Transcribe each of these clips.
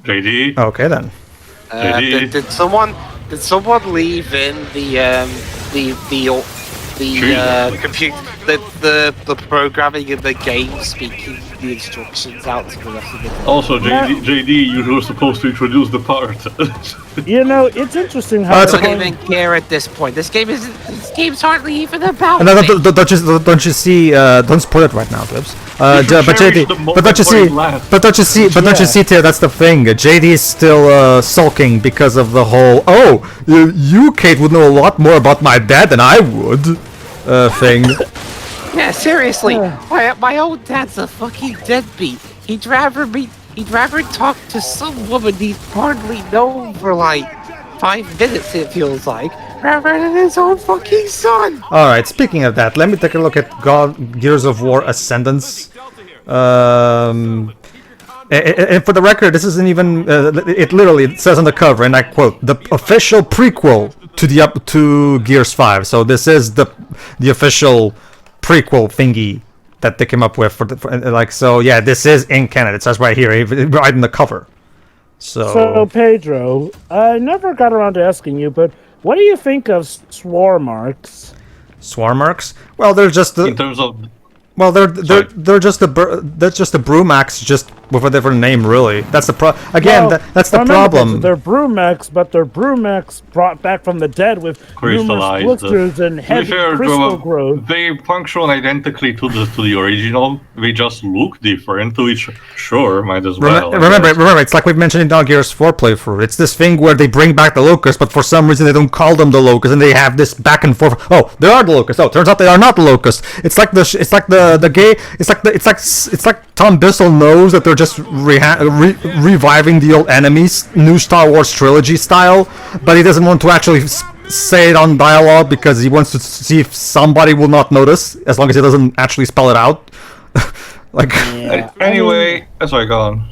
JD. Okay then. Did someone leave in compute the programming in the game speaking the instructions out to the rest of the game? Also, JD, you were supposed to introduce the part. You know, it's interesting how I don't even care at this point. This game's hardly even about No, me. don't you see? Don't spoil it right now, Dibs. But JD, but don't you see, Tio? That's the thing. JD is still sulking because of the whole. Oh, you, Kait, would know a lot more about my dad than I would. Thing. Yeah, seriously. My old dad's a fucking deadbeat. He'd rather talk to some woman he's hardly known for like 5 minutes, it feels like, rather than his own fucking son. Alright, speaking of that, let me take a look at Gears of War Ascendance. And for the record, this isn't even, it literally says on the cover, and I quote, the official prequel to Gears 5. So this is the official prequel thingy that they came up with so yeah, this is in canon. It says right here, right in the cover. So Pedro, I never got around to asking you, but what do you think of swarmarks? Swarmarks? Well, they're just in terms of. Well, they're just the Brumax, just with a different name, really. That's the that's the problem. They're Brumax, but they're Brumax brought back from the dead with numerous blisters and heavy crystal growth. They function identically to the original. They just look different, which sure might as well. Remember, it's like we've mentioned in our Gears 4 playthrough. It's this thing where they bring back the Locusts, but for some reason they don't call them the Locusts, and they have this back and forth. Oh, they are the Locusts. Oh, turns out they are not the Locusts. It's like it's like Tom Bissell knows that they're just reviving the old enemies, new Star Wars trilogy style, but he doesn't want to actually say it on dialogue because he wants to see if somebody will not notice, as long as he doesn't actually spell it out. Anyway, sorry, go on.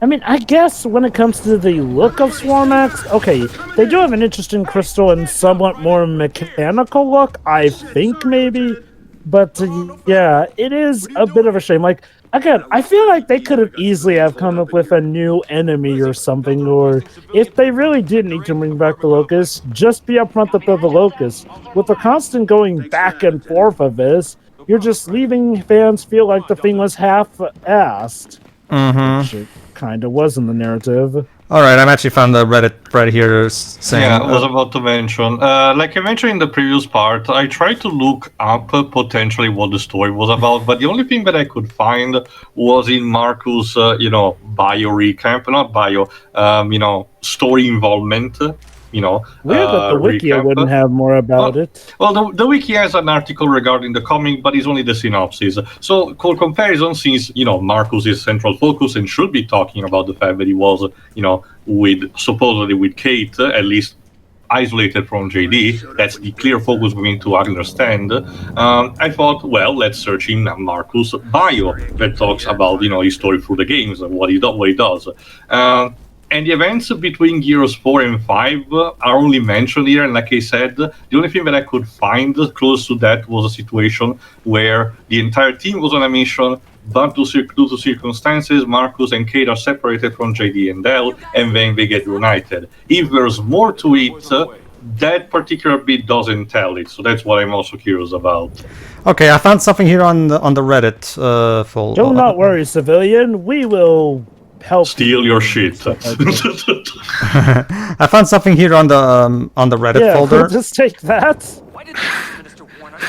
I mean, I guess when it comes to the look of Swarmax, okay, they do have an interesting crystal and somewhat more mechanical look, I think, maybe. But, yeah, it is a bit of a shame. Like, again, I feel like they could have easily have come up with a new enemy or something, or if they really did need to bring back the Locust, just be upfront that they're the Locust. With the constant going back and forth of this, you're just leaving fans feel like the thing was half-assed. Which it kind of was in the narrative. Alright, I've actually found the Reddit right here saying... Yeah, I was about to mention. Like I mentioned in the previous part, I tried to look up potentially what the story was about, but the only thing that I could find was in Marcus', bio recap, not bio, story involvement. Weird that the wiki wouldn't have more about it. Well, the wiki has an article regarding the comic, but it's only the synopsis. So, for comparison, since Marcus is central focus and should be talking about the fact that he was, supposedly with Kait, at least isolated from JD. That's the clear focus we need to understand. I thought, well, let's search in Marcus' bio that talks about his story through the games and what he does. And the events between Gears 4 and 5 are only mentioned here, and like I said, the only thing that I could find close to that was a situation where the entire team was on a mission, but due to circumstances, Marcus and Kait are separated from JD and Dell, and then they get united. If there's more to it, that particular bit doesn't tell it, so that's what I'm also curious about. Okay, I found something here on the Reddit. Do not worry, civilian. We will help steal your shit. I found something here on the Reddit folder. Just take that.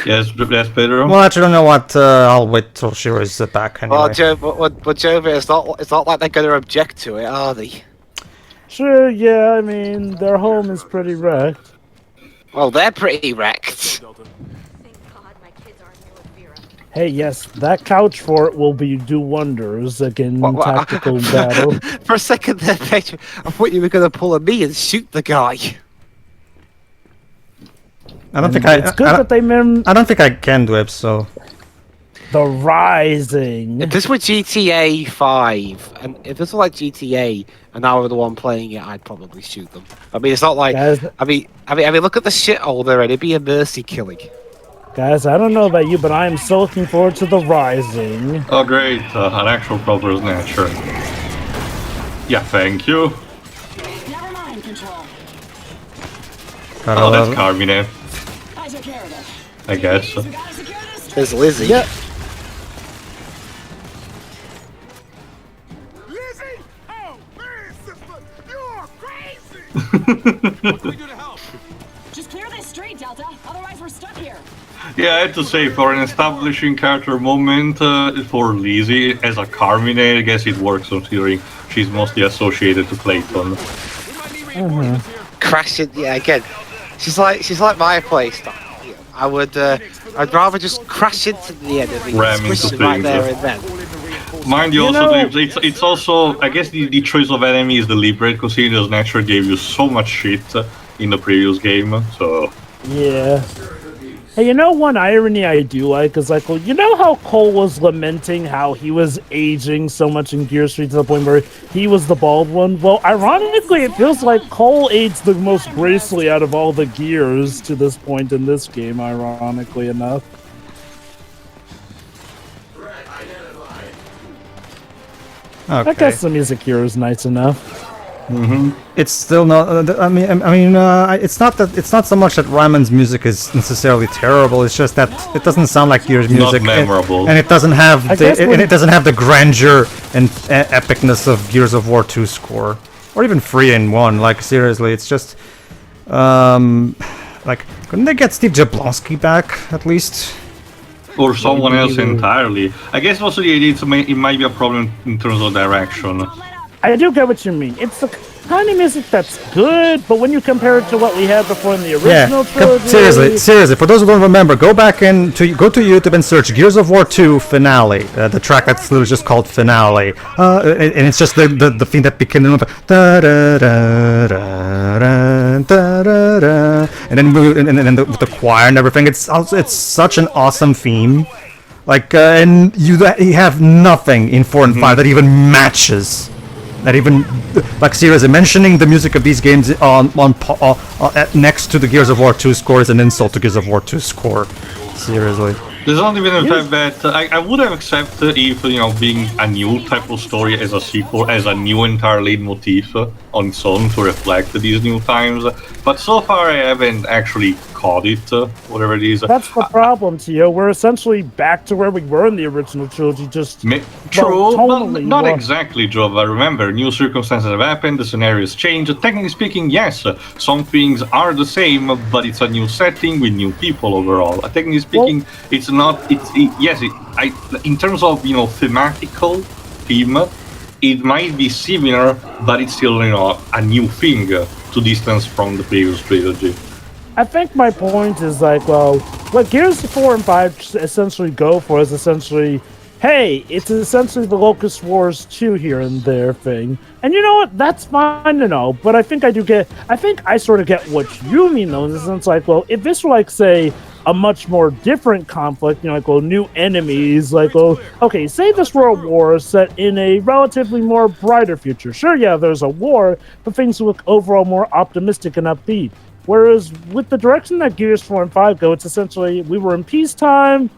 Yes, Pedro. Well, actually, I don't know what. I'll wait till Shira is back anyway. Well, Joe, it's not like they're going to object to it, are they? Sure. Yeah. I mean, their home is pretty wrecked. Well, they're pretty wrecked. Hey, yes, that couch fort will do wonders against tactical battle. For a second there, Pedro, I thought you were going to pull a me and shoot the guy. I don't think it's good that they I don't think I can do it, so... The Rising. If this were GTA 5, and if this were like GTA, and I were the one playing it, I'd probably shoot them. I mean, it's not like... I mean, look at the shithole there, and it'd be a mercy killing. Guys, I don't know about you, but I am so looking forward to the Rising. Oh, great. An actual proper snatcher. Yeah, thank you. Never mind, Control. Oh, that's Carmine, I took care of it. I guess. We gotta secure this. There's Lizzie. Yep. Lizzie? Oh, man, sister, you are crazy! What can we do to help? Just clear this street, Delta. Otherwise, we're stuck here. Yeah, I have to say, for an establishing character moment for Lizzie as a Carmine, I guess it works considering she's mostly associated to Clayton. We might need reinforcements here. Crashing, yeah, again. She's like my playstyle. Yeah, I'd rather just crash into the enemy, Ram squish into them right things, there yeah. and then. Mind you, You also, know- it's also, I guess the choice of enemy is deliberate, considering the Snatcher gave you so much shit in the previous game, so... Yeah. Hey, you know one irony I do like is like, well, you know how Cole was lamenting how he was aging so much in Gear Street to the point where he was the bald one? Well, ironically, it feels like Cole aged the most gracefully out of all the Gears to this point in this game, ironically enough. I Okay. guess the music here is nice enough. It's still not. It's not that. It's not so much that Ryman's music is necessarily terrible. It's just that it doesn't sound like Gear's Not music, memorable. and it doesn't have I guess when- it doesn't have the grandeur and epicness of Gears of War 2 score, or even 3 in 1. Like seriously, it's just, like couldn't they get Steve Jablonski back at least? Or someone else entirely. I guess also the idea it might be a problem in terms of direction. I do get what you mean. It's the kind of music that's good, but when you compare it to what we had before in the original trilogy... Seriously. For those who don't remember, go back and go to YouTube and search Gears of War 2 Finale. The track that's literally just called Finale, and it's just the thing that became the and then the choir and everything. It's such an awesome theme. Like and you have nothing in 4 and 5 that even matches. That even, like seriously, mentioning the music of these games next to the Gears of War 2 score is an insult to Gears of War 2 score. Seriously. There's not even a fact that I would have accepted if, being a new type of story as a sequel, as a new entire leitmotif on its own to reflect these new times. But so far I haven't actually caught it, whatever it is. That's the problem, Tio. We're essentially back to where we were in the original trilogy, just... True, tonally, but not well- exactly, Joe. But remember, new circumstances have happened, the scenarios change. Technically speaking, yes, some things are the same, but it's a new setting with new people overall. Technically speaking, it's not. In terms of thematical theme, it might be similar, but it's still a new thing to distance from the previous trilogy. I think my point is like, well, what Gears 4 and 5 essentially go for is essentially, hey, it's essentially the Locust Wars 2 here and there thing. And you know what? That's fine to know, but I think I sort of get what you mean though, in the sense like, well, if this were like, say, a much more different conflict, like, well, new enemies, like, well, okay, say this were a war set in a relatively more brighter future. Sure, yeah, there's a war, but things look overall more optimistic and upbeat. Whereas with the direction that Gears 4 and 5 go, it's essentially, we were in peacetime,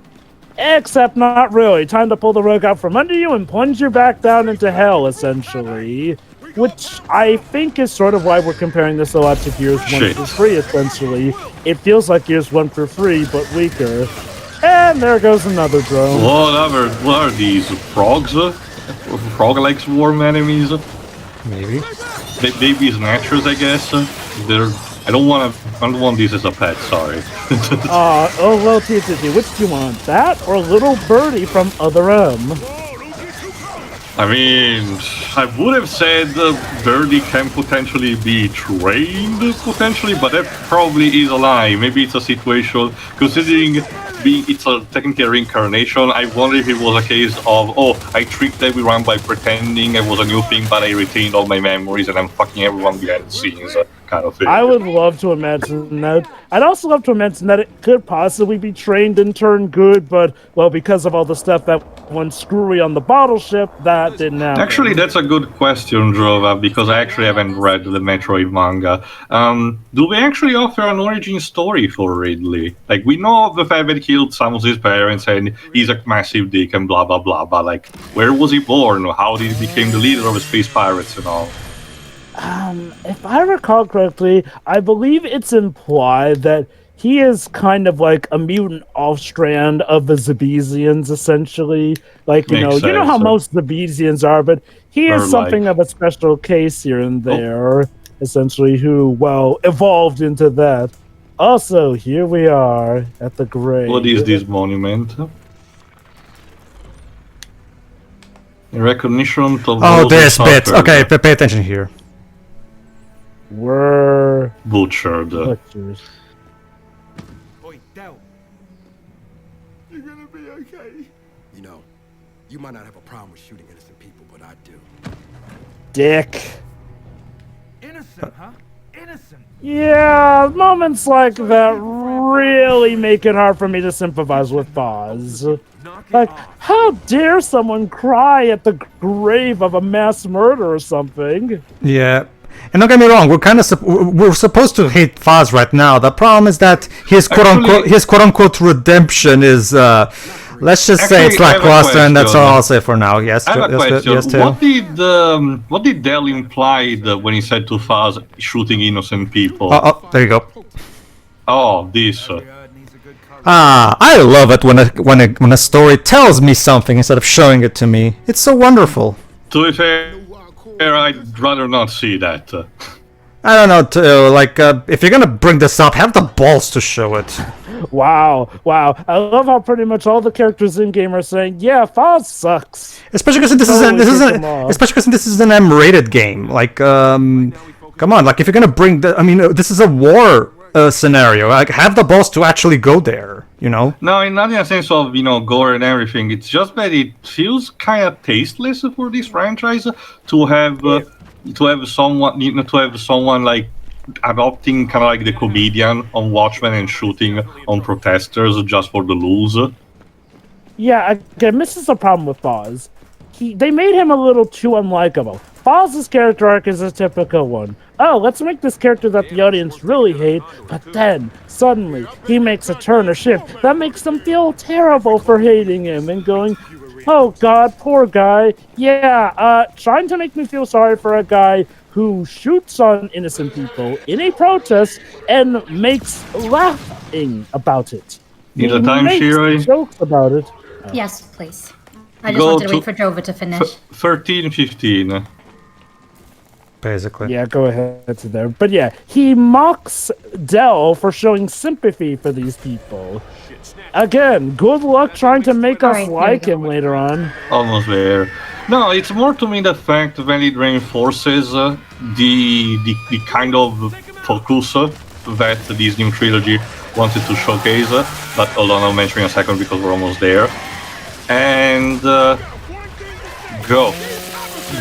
except not really. Time to pull the rug out from under you and plunge you back down into hell, essentially. Which I think is sort of why we're comparing this a lot to Gears 1 through 3, essentially. It feels like Gears 1 through 3, but weaker. And there goes another drone. What are these? Frogs? Frog-like swarm enemies? Maybe. Baby snatchers, I guess. I don't want these as a pet, sorry. Oh, well, TTT, which do you want? That or Little Birdie from Other M? I mean, I would have said Birdie can potentially be trained, potentially, but that probably is a lie. Maybe it's a situation, considering it's a technically a reincarnation. I wonder if it was a case of, oh, I tricked everyone by pretending it was a new thing, but I retained all my memories and I'm fucking everyone behind the scenes, kind of thing. I would love to imagine that. I'd also love to imagine that it could possibly be trained and turned good, but, well, because of all the stuff that went screwy on the bottle ship, that didn't happen. Actually, that's a good question, Drova, because I actually haven't read the Metroid manga. Do they actually offer an origin story for Ridley? Like, we know the fact that he killed some of his parents and he's a massive dick and blah blah blah, but like, where was he born? How did he become the leader of the space pirates and all? If I recall correctly, I believe it's implied that he is kind of like a mutant off-strand of the Deebeesians, essentially. Like, you Makes know how sense. most Deebeesians are, but he is Or something like- of a special case here and there, essentially, who, well, evolved into that. Also, here we are at the grave. What is this monument? In recognition of Oh, those who this bit. suffered, Okay, pay attention here. We're butchered. butchers. Oi, Del. You're gonna be okay. You know, you might not have a problem with shooting innocent people, but I do. Dick. Innocent, huh? Innocent. Yeah, moments like that really make it hard for me to sympathize with Boz. Like, how dare someone cry at the grave of a mass murder or something? Yeah. And don't get me wrong, we're supposed to hate Faz right now. The problem is that his quote unquote redemption is let's just say it's Actually, I have a lackluster, and that's question. all I'll say for now. Yes, I have a question. yes, Tail. What did Dell imply when he said to Faz shooting innocent people? Oh, there you go. Oh, this. I love it when a story tells me something instead of showing it to me. It's so wonderful. To be fair, I'd rather not see that. I don't know, if you're gonna bring this up, have the balls to show it. Wow. I love how pretty much all the characters in game are saying, "Yeah, Foz sucks." Especially because this is an M-rated game. Like, come on, like if you're gonna bring this is a war scenario. Like, have the balls to actually go there. You know? No, not in a sense of gore and everything. It's just that it feels kind of tasteless for this franchise to have someone like adopting kind of like the comedian on Watchmen and shooting on protesters just for the lose. Yeah, again, this is the problem with Foz. They made him a little too unlikable. Foz's character arc is a typical one. Oh, let's make this character that the audience really hate, but then, suddenly, he makes a turn or shift that makes them feel terrible for hating him and going, "Oh god, poor guy. Yeah, trying to make me feel sorry for a guy who shoots on innocent people in a protest and makes laughing about it. Need a He time, makes Shiroi? jokes about it. Yes, please. I just Go wanted to to- wait for Drova to finish. 13-15. Basically. Yeah, go ahead to there. But yeah, he mocks Dell for showing sympathy for these people. Again, good luck trying to make us Alright, like there we him later on. Almost there. No, it's more to me the fact that it reinforces the kind of focus that this new trilogy wanted to showcase, but hold on, I'll mention in a second because we're almost there. And go.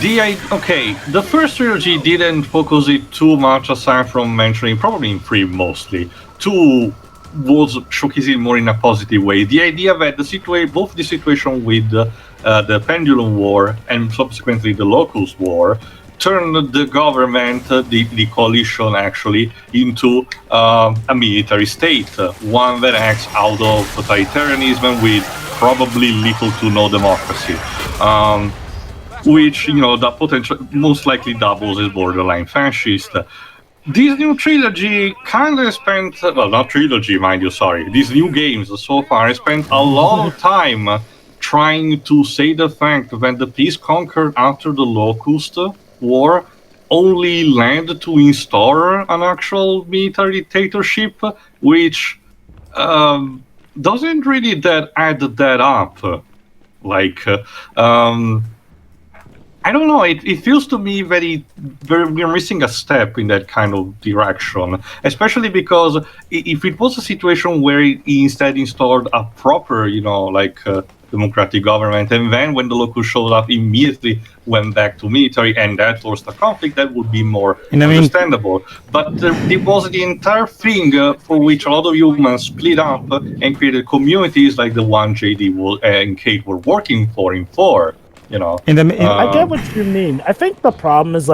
The first trilogy didn't focus it too much, aside from mentioning, probably in 3 mostly. 2 was showcasing more in a positive way. The idea that both the situation with the Pendulum War and subsequently the Locust War turned the government, the coalition actually, into a military state, one that acts out of totalitarianism with probably little to no democracy. Which, that potential most likely doubles as borderline fascist. This new trilogy kind of spent, well, not trilogy, mind you, sorry. These new games so far spent a lot of time trying to say the fact that the peace conquered after the Locust War only led to install an actual military dictatorship, which doesn't really add that up. I don't know. It feels to me we're missing a step in that kind of direction, especially because if it was a situation where he instead installed a proper, democratic government, and then when the locals showed up, immediately went back to military, and that forced a conflict, that would be more understandable. But there was the entire thing for which a lot of humans split up and created communities like the one JD and Kait were working for in 4. I get what you mean. I think the problem is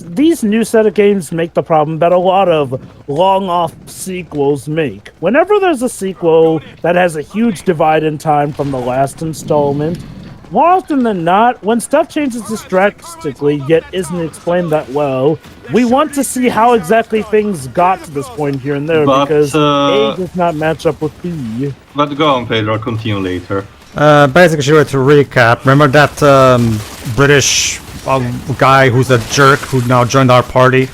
these new set of games make the problem that a lot of long-off sequels make. Whenever there's a sequel that has a huge divide in time from the last installment, more often than not, when stuff changes drastically yet isn't explained that well, we want to see how exactly things got to this point here and there, because A does not match up with B. But go on, Pedro, I'll continue later. Basically, to recap, remember that British guy who's a jerk who now joined our party?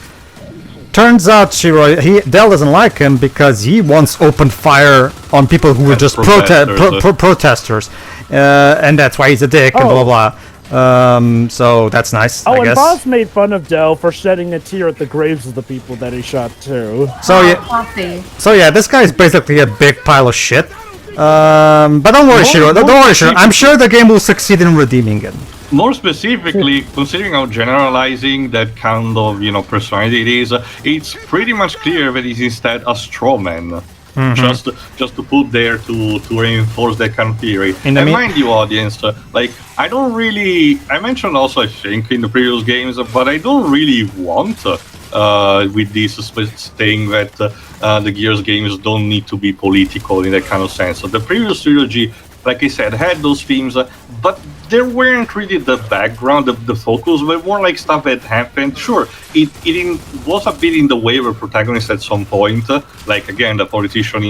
Turns out, Dell doesn't like him because he once opened fire on people who were just protesters, and that's why he's a dick and blah blah blah. So that's nice. I guess. And Boz made fun of Dell for shedding a tear at the graves of the people that he shot too. So yeah, this guy is basically a big pile of shit. But don't worry, Shiro. Don't worry, Shiro. I'm sure the game will succeed in redeeming it. More specifically, considering how generalizing that kind of personality it is, it's pretty much clear that he's instead a straw man. Just to put there to reinforce that kind of theory. And mind you, audience, I mentioned also, I think, in the previous games, but I don't really want with this saying that the Gears games don't need to be political in that kind of sense. So the previous trilogy, like I said, had those themes, but there weren't really the background, the focus, but more like stuff that happened. Sure, it was a bit in the way of a protagonist at some point, like again the politician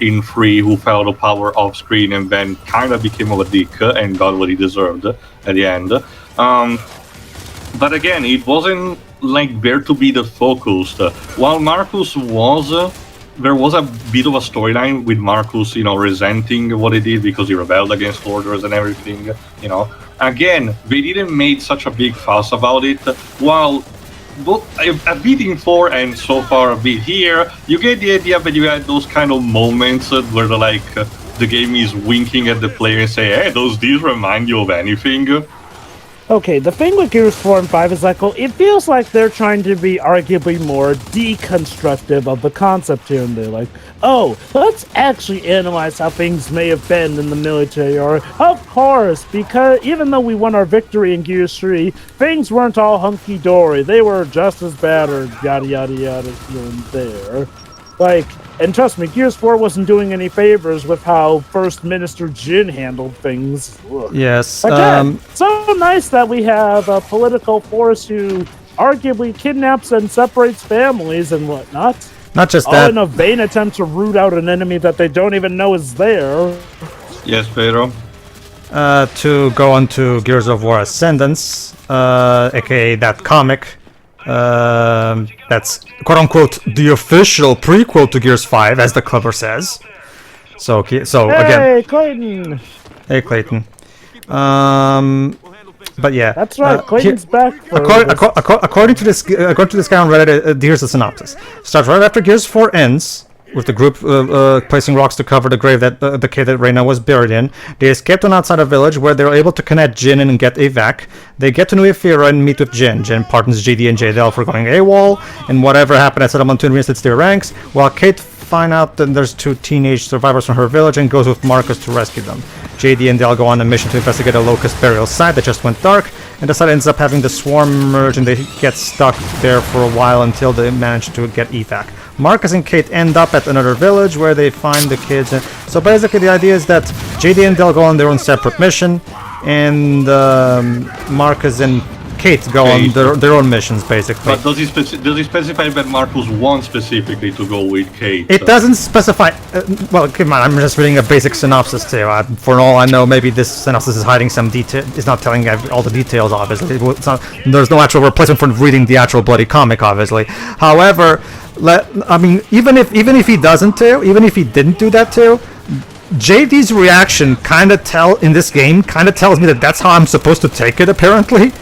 in 3 who fell to power off screen and then kind of became a dick and got what he deserved at the end. But again, it wasn't like there to be the focus. While Marcus was, there was a bit of a storyline with Marcus, resenting what he did because he rebelled against orders and everything. Again, they didn't make such a big fuss about it. While a bit in 4 and so far a bit here, you get the idea that you had those kind of moments where the game is winking at the player and say, "Hey, these remind you of anything?" Okay, the thing with Gears 4 and 5 is it feels like they're trying to be arguably more deconstructive of the concept here and there. Let's actually analyze how things may have been in the military, or, of course, because even though we won our victory in Gears 3, things weren't all hunky-dory. They were just as bad, or yada yada yada here and there. And trust me, Gears 4 wasn't doing any favors with how First Minister Jin handled things. Ugh. Yes. Again, so nice that we have a political force who arguably kidnaps and separates families and whatnot. Not just all that. In a vain attempt to root out an enemy that they don't even know is there. Yes, Pedro. To go on to Gears of War Ascendance, aka that comic. That's quote-unquote the official prequel to Gears 5, as the cover says. So again, Clayton. Hey, Clayton. But yeah, that's right. Clayton's back. According to this guy on Reddit, here's the synopsis. Starts right after Gears 4 ends, with the group placing rocks to cover the grave that the kid that Reyna was buried in. They escaped on outside a village where they were able to connect Jin and get evac. They get to New Ephira and meet with Jin. Jin pardons JD and JDL for going AWOL, and whatever happened at Settlement 2 reinstates their ranks, while Kait finds out that there's 2 teenage survivors from her village and goes with Marcus to rescue them. JD and Dell go on a mission to investigate a locust burial site that just went dark, and the site ends up having the swarm emerge, and they get stuck there for a while until they manage to get evac. Marcus and Kait end up at another village where they find the kids. So basically the idea is that JD and Dell go on their own separate mission, and Marcus and Kait go on their own missions, basically. But does he specify that Marcus wants specifically to go with Kait? It doesn't specify. Well, come on, I'm just reading a basic synopsis too. For all I know, maybe this synopsis is hiding some detail. It's not telling all the details, obviously. There's no actual replacement for reading the actual bloody comic, obviously. However, even if he doesn't too, even if he didn't do that too, JD's reaction in this game kind of tells me that that's how I'm supposed to take it, apparently.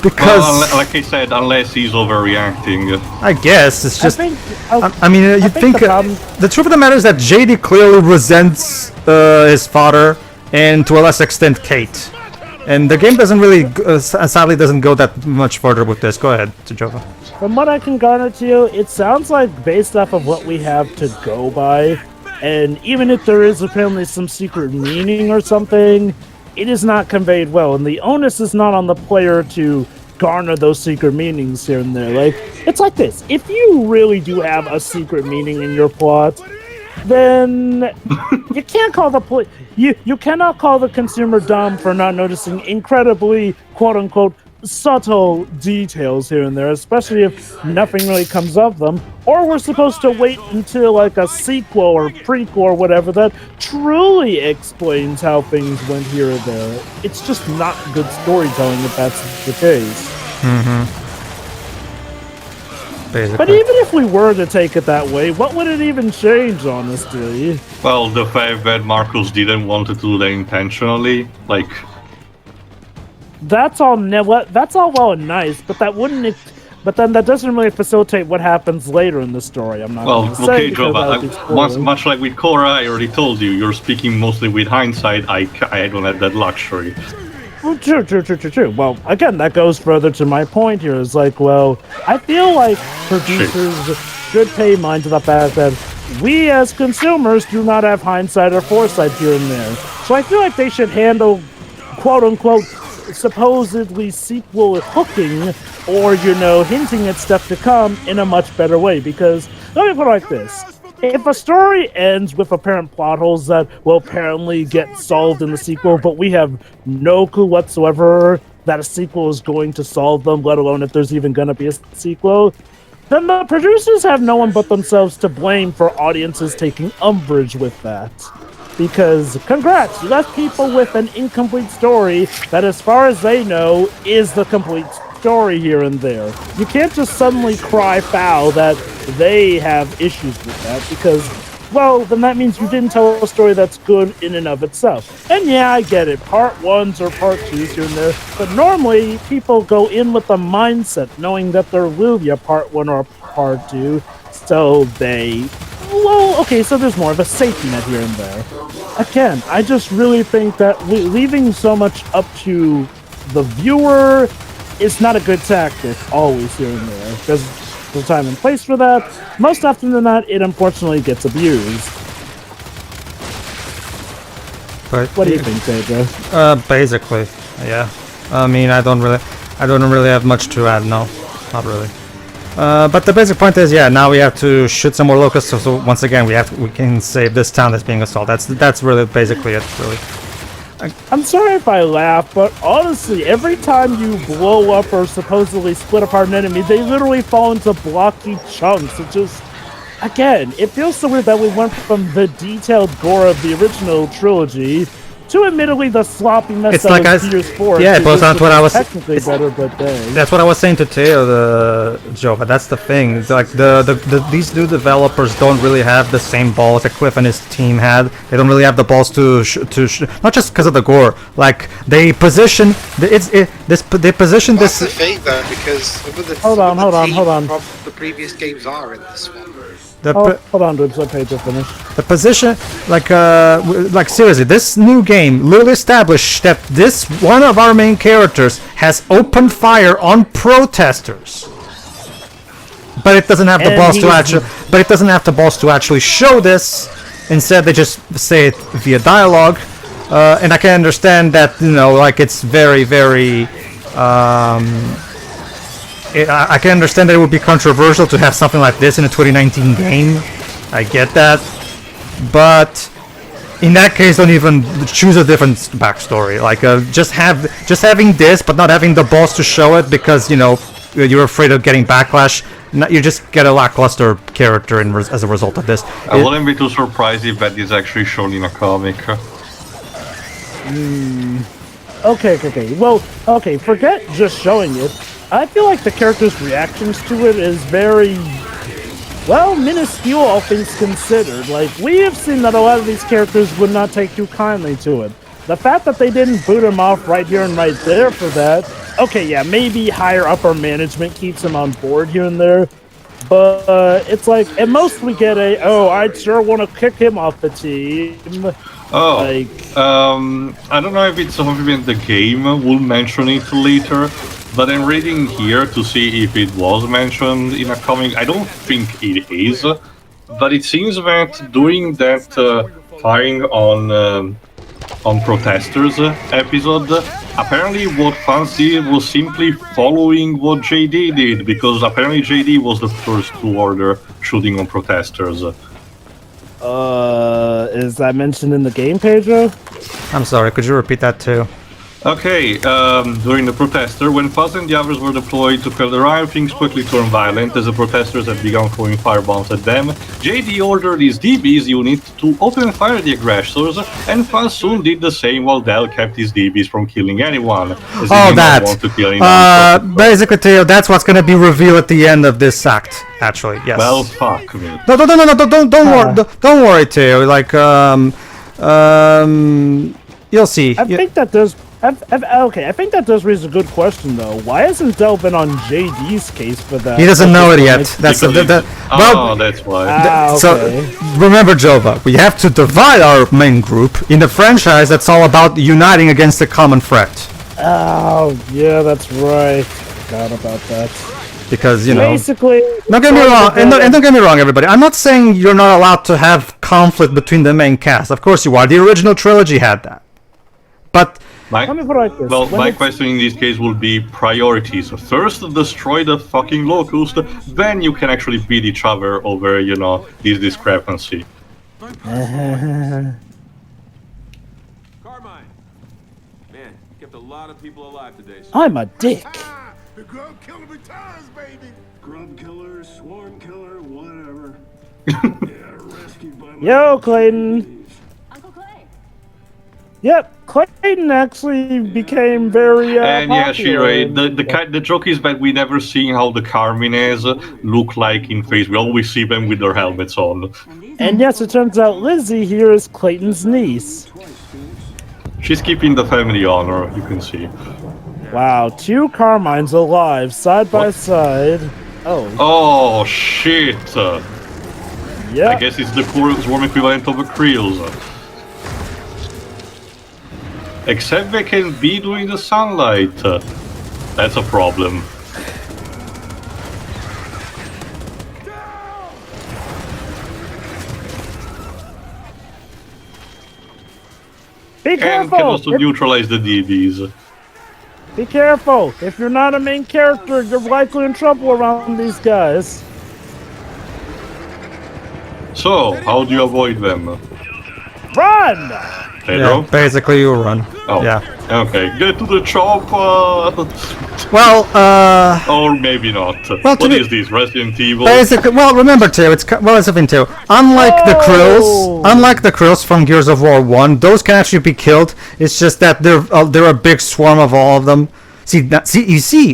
Because, well, like I said, unless he's overreacting. I guess it's just. I mean, you'd think. The truth of the matter is that JD clearly resents his father, and to a less extent, Kait. And the game doesn't really, sadly, doesn't go that much further with this. Go ahead, Jova. From what I can garner to you, it sounds like based off of what we have to go by, and even if there is apparently some secret meaning or something, it is not conveyed well, and the onus is not on the player to garner those secret meanings here and there. Like, it's like this. If you really do have a secret meaning in your plot, then you can't call the you cannot call the consumer dumb for not noticing incredibly quote-unquote subtle details here and there, especially if nothing really comes of them, or we're supposed to wait until like a sequel or prequel or whatever that truly explains how things went here or there. It's just not good storytelling if that's the case. Basically. But even if we were to take it that way, what would it even change, honestly? Well, the fact that Marcus didn't want to do that intentionally, like... That's all well and nice, but that wouldn't. But then that doesn't really facilitate what happens later in the story. I'm not. Well, okay, Jova. Much Much like with Korra, I already told you. You're speaking mostly with hindsight. I don't have that luxury. Well, true. Well, again, that goes further to my point here. Is like, well, I feel like producers should pay mind to the fact that we as consumers do not have hindsight or foresight here and there. So I feel like they should handle, quote unquote, supposedly sequel hooking or, hinting at stuff to come in a much better way. Because, let me put it like this. If a story ends with apparent plot holes that will apparently get solved in the sequel, but we have no clue whatsoever that a sequel is going to solve them, let alone if there's even going to be a sequel, then the producers have no one but themselves to blame for audiences taking umbrage with that. Because, congrats, you left people with an incomplete story that, as far as they know, is the complete story here and there. You can't just suddenly cry foul that they have issues with that, because, well, then that means you didn't tell a story that's good in and of itself. And yeah, I get it, part 1s or part 2s here and there, but normally people go in with a mindset knowing that there will be a part 1 or a part 2, so they... Well, okay, so there's more of a safety net here and there. Again, I just really think that leaving so much up to the viewer is not a good tactic, always here and there. There's a time and place for that. Most often than not, it unfortunately gets abused. But what do you think, Pedro? Basically, yeah. I mean, I don't really have much to add, no. Not really. But the basic point is, yeah, now we have to shoot some more locusts, so once again we can save this town that's being assaulted. That's really basically it, really. I'm sorry if I laugh, but honestly, every time you blow up or supposedly split apart an enemy, they literally fall into blocky chunks. It just, again, it feels so weird that we went from the detailed gore of the original trilogy to admittedly the sloppy mess it's that like was Gears 4. Yeah, it goes on to what I was... Technically better, but dang. That's what I was saying to Teo, Joe, but that's the thing. It's like these new developers don't really have the same balls that Cliff and his team had. They don't really have the balls to not just because of the gore. Like they position They position this. That's the thing, though, because hold on. The previous games are in this one. Hold on, Dibs, let Pedro finish. The position, like seriously, this new game literally established that this one of our main characters has opened fire on protesters. But it doesn't have the balls to actually. But it doesn't have the balls to actually show this. Instead, they just say it via dialogue, and I can understand that it's very, very. I can understand that it would be controversial to have something like this in a 2019 game. I get that. But in that case, don't even choose a different backstory. Like, just having this, but not having the balls to show it because, you're afraid of getting backlash. You just get a lackluster character as a result of this. I wouldn't be too surprised if that is actually shown in a comic. Okay. Well, forget just showing it. I feel like the character's reactions to it is very well, minuscule, all things considered. Like, we have seen that a lot of these characters would not take too kindly to it. The fact that they didn't boot him off right here and right there for that, okay, yeah, maybe higher upper management keeps him on board here and there, but it's like, at most we get a, oh, I sure want to kick him off the team. Oh, Like, I don't know if it's something in the game, we'll mention it later, but I'm reading here to see if it was mentioned in a comic. I don't think it is, but it seems that during that firing on protesters episode, apparently what fans did was simply following what JD did, because apparently JD was the first to order shooting on protesters. Is that mentioned in the game, Pedro? I'm sorry, could you repeat that too? Okay, during the protester, when Fuzz and the others were deployed to quell the riot, things quickly turned violent as the protesters had begun throwing firebombs at them. JD ordered his Deebees unit to open fire at the aggressors, and Fuzz soon did the same while Del kept his Deebees from killing anyone. As he did not want to kill anyone. Basically, Theo, that's what's gonna be revealed at the end of this act. Actually, yes. Well, fuck me. No, don't worry, Theo. Like, you'll see. I think that does. Okay, I think that does raise a good question though. Why hasn't Del been on JD's case for that? He doesn't know it yet. That's well, that's why. Okay. So remember, Jova, we have to divide our main group in a franchise that's all about uniting against a common threat. Oh, yeah, that's right. Forgot about that. Because, you know, basically, don't get me wrong, and don't get me wrong, everybody. I'm not saying you're not allowed to have conflict between the main cast. Of course you are. The original trilogy had that. But my question in this case will be priorities. First, destroy the fucking locust, then you can actually beat each other over, you know, this discrepancy. Carmine! Man, kept a lot of people alive today. I'm a dick. The grub killer returns, baby. Grub killer, swarm killer, whatever. Rescued by my Yo, Clayton. Uncle Clay. Yep, Clayton actually became very and yeah, popular. Shirei, the joke is that we never seen how the Carmines look like in face. We always see them with their helmets on. And yes, it turns out Lizzie here is Clayton's niece. She's keeping the family honor, you can see. Wow, 2 Carmines alive, side by side. Oh. Oh, shit. Yeah. I guess it's the swarm equivalent of a Creels. Except they can be during the sunlight. That's a problem. Be careful! And can also neutralize the Deebees. Be careful! If you're not a main character, you're likely in trouble around these guys. So, how do you avoid them? Run! Pedro? Yeah, basically you run. Oh, yeah. Okay, get to the chopper! Well, or maybe not. Well, what is this, Resident Evil? Basically, well, remember, Theo, it's something, Theo. Unlike the Krills from Gears of War 1, those can actually be killed. It's just that they're a big swarm of all of them. See,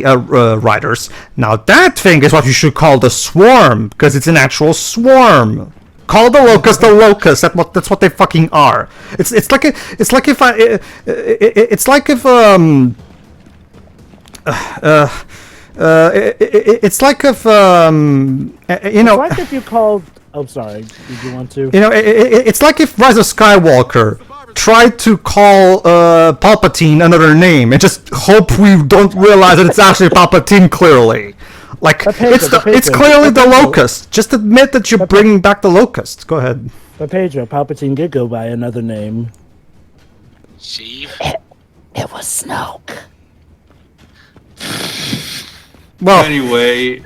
riders. Now that thing is what you should call the swarm, because it's an actual swarm. Call the locust the locust. That's what they fucking are. It's like if you called. Oh, sorry. Did you want to? You know, it's like if Rise of Skywalker tried to call Palpatine another name and just hope we don't realize that it's actually Palpatine. Clearly. Like, it's clearly the locust. Just admit that you're bringing back the locust. Go ahead. But Pedro, Palpatine did go by another name. See? It was Snoke. Well, anyway,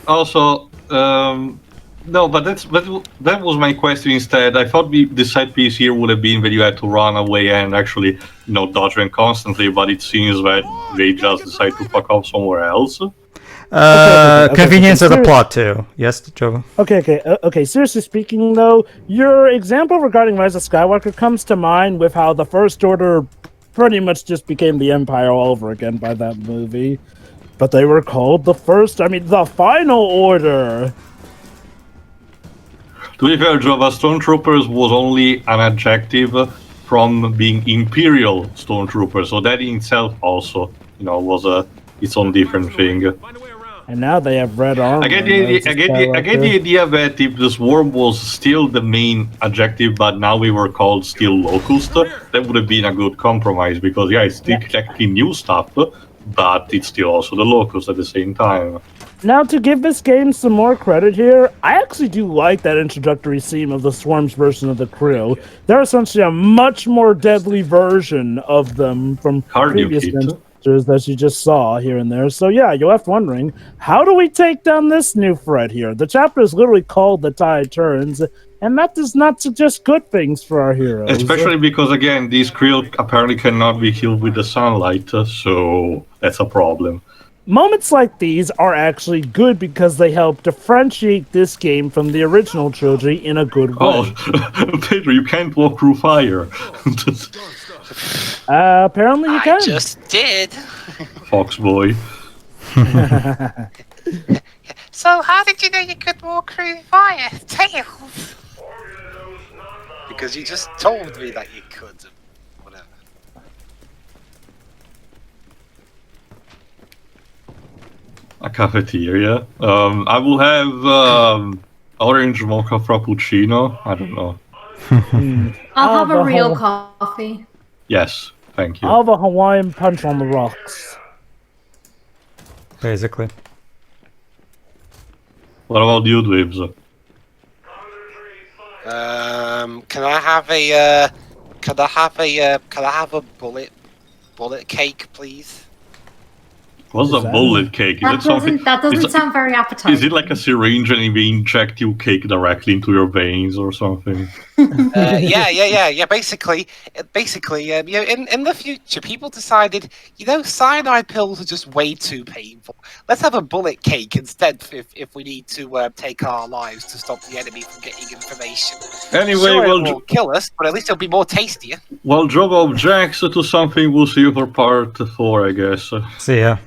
also, no, but that was my question instead. I thought the side piece here would have been that you had to run away and actually, dodge them constantly, but it seems that they just decide to fuck off somewhere else. Convenience of the plot too. Yes, Joe. Okay. Seriously speaking, though, your example regarding Rise of Skywalker comes to mind with how the First Order pretty much just became the Empire all over again by that movie. But they were called the Final Order. To be fair, Java Stormtroopers was only an adjective from being Imperial Stormtroopers, so that in itself also, was its own different thing. And now they have red armor. I get the idea that if the Swarm was still the main adjective, but now we were called still Locust, that would have been a good compromise, because it's still technically new stuff, but it's still also the Locust at the same time. Now, to give this game some more credit here, I actually do like that introductory scene of the Swarm's version of the crew. They're essentially a much more deadly version of them from previous adventures that you just saw here and there. So yeah, you're left wondering, how do we take down this new threat here? The chapter is literally called The Tide Turns, and that does not suggest good things for our heroes. Especially because, again, these krill apparently cannot be killed with the sunlight, so that's a problem. Moments like these are actually good because they help differentiate this game from the original trilogy in a good way. Oh, Pedro, you can't walk through fire. Apparently you can. I just did. Fox boy. So how did you know you could walk through fire? Tails. Because you just told me that you could. Whatever. A cafeteria. I will have orange mocha frappuccino. I don't know. I'll have a real coffee. Yes, thank you. I'll have a Hawaiian punch on the rocks. Basically. What about you, Dweebs? Can I have a bullet cake, please? What's a bullet cake? That doesn't sound very appetizing. Is it like a syringe and they inject you cake directly into your veins or something? Yeah. Basically, in the future, people decided, cyanide pills are just way too painful. Let's have a bullet cake instead if we need to take our lives to stop the enemy from getting information. Anyway, sure, well, it will kill us, but at least it'll be more tastier. Well, Job objects to something. We'll see you for part 4, I guess. See ya.